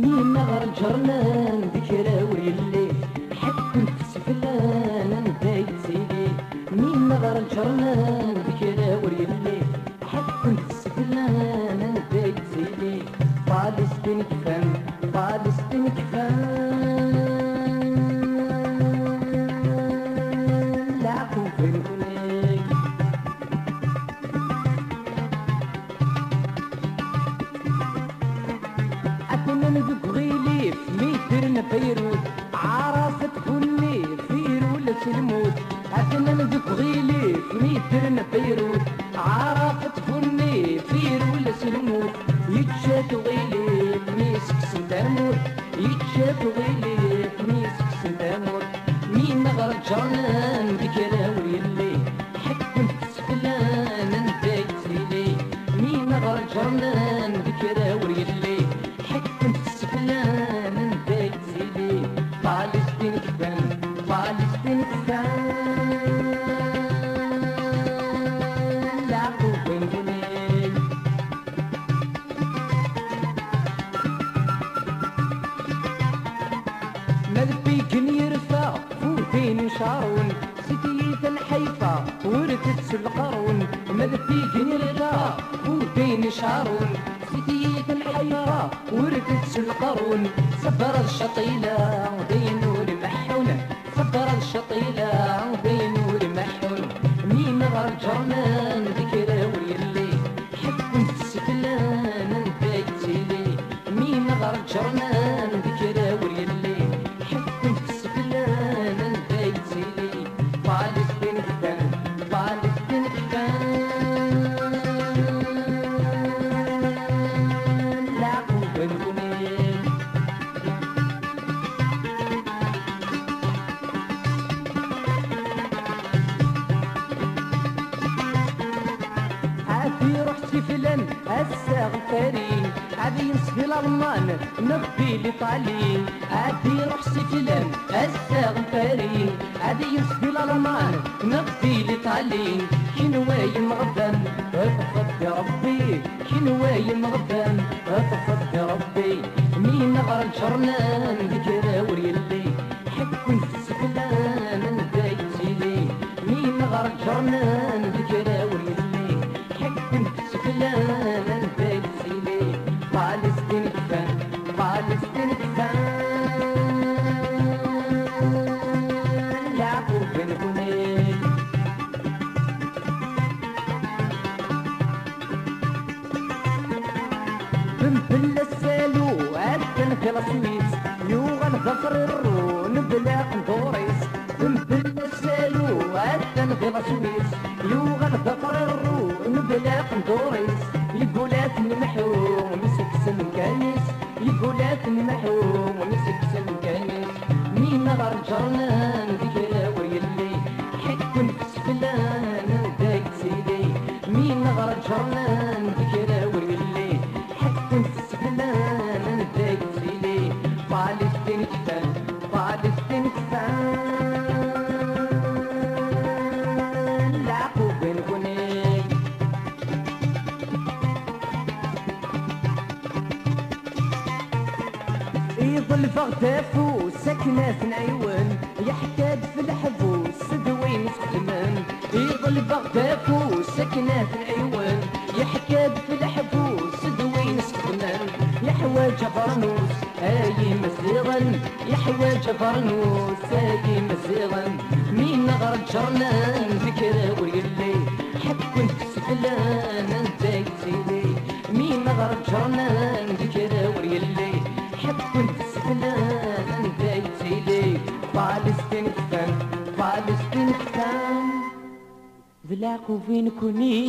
مين غير جرنان ذكرى وليلي حد كنت سفلان انت سيدي مين غير جرنان ذكرى وليلي حد كنت سفلان انت سيدي فلسطين كفان فلسطين كفان لاقوا فين هناك أتمنى ندق غيلي في ميترنا فيروز عرفت فني فيرولة الموت أتمنى ندق غيلي في ميترنا فيروز عرفت فني فيرولة الموت يتشات غيلي في ميسك سنتامور يتشات غيلي في ميسك سنتامور مين غير جرنان ذكرى وليلي حد كنت سفلان انت يتسيلي مين غير جرنان ذكرى وليلي حد كنت سفلان انت يتسيلي فلسطين كفان فلسطين كفان لاقوا بين هناك مذبيك يرفع فوتين شارون ستيت الحيفا ورثت القرون مذبيك يرفع فوتين شارون ستيت الحيفا ورثت القرون صبر الشطيلة بين نور محون صبر الشطيلة بين نور محون مين غير جرنان ذكرى وليلي حد كنت سفلان انت يتسيلي مين غير جرنان ذكرى وليلي حد كنت سفلان انت يتسيلي فلسطين كفان فلسطين كفان لاقوا بين هناك عافي روح سفلان الساغ فرين عافي نسفي الالمان نبي لطالين عافي روح سفلان الساغ فرين عافي نسفي الالمان نبي لطالين كنواي مغبن اتفضي ربي كنواي مغبن اتفضي ربي مين غير جرنان ذكرى وليلي حد كنت سفلان انت يتسيلي مين غير جرنان ذكرى وليلي حد كنت سفلان انت يتسيلي فلسطين كفان فلسطين كفان لاقوا بين هناك بنبل السالو عدن في السويس يوغل ظفر الرون بلا قندوريس بنبل السالو عدن في السويس يوغل ظفر الرون بلا قندوريس يقولات نمحو مسكس الكنيس يقولات نمحو مسكس الكنيس مين غير جرنان ذكرى وليلي حد كنت سفلان انت يتسيلي مين غير جرنان ذكرى وليلي حد كنت سفلان انت يتسيلي فلسطين كفان فلسطين كفان لاقوا بين هناك يظل فغتافو ساكنة في نعيون يحتاج في الحبوس سدوين سخدمان يظل فغتافو ساكنة في نعيون يحتاج في الحبوس سدوين سخدمان يحواج فرنوس اي مزيغن يحواج فرنوس اي مزيغن مين غير جرنان ذكرى وليلي حد كنت سفلان انت يتسيلي مين غير جرنان ذكرى وليلي حد كنت سفلان انت يتسيلي فلسطين كفان فلسطين كفان ذلاقوا فين كوني